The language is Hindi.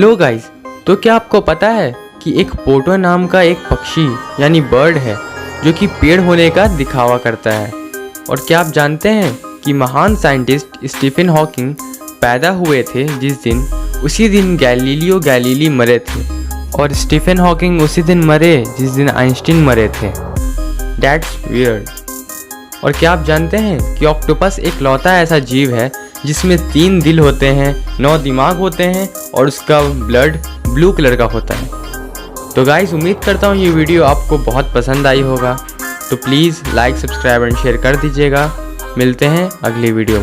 हेलो गाइस, तो क्या आपको पता है कि एक पोटो नाम का एक पक्षी यानी बर्ड है जो कि पेड़ होने का दिखावा करता है। और क्या आप जानते हैं कि महान साइंटिस्ट स्टीफन हॉकिंग पैदा हुए थे जिस दिन, उसी दिन गैलीलियो गैलीली मरे थे। और स्टीफन हॉकिंग उसी दिन मरे जिस दिन आइंस्टीन मरे थे। That's weird. और क्या आप जानते हैं कि ऑक्टोपस एक लौता ऐसा जीव है जिसमें 3 दिल होते हैं, 9 दिमाग होते हैं और उसका ब्लड ब्लू कलर का होता है। तो गाइस, उम्मीद करता हूँ ये वीडियो आपको बहुत पसंद आई होगा। तो please like, subscribe and share कर दीजिएगा। मिलते हैं अगली वीडियो में।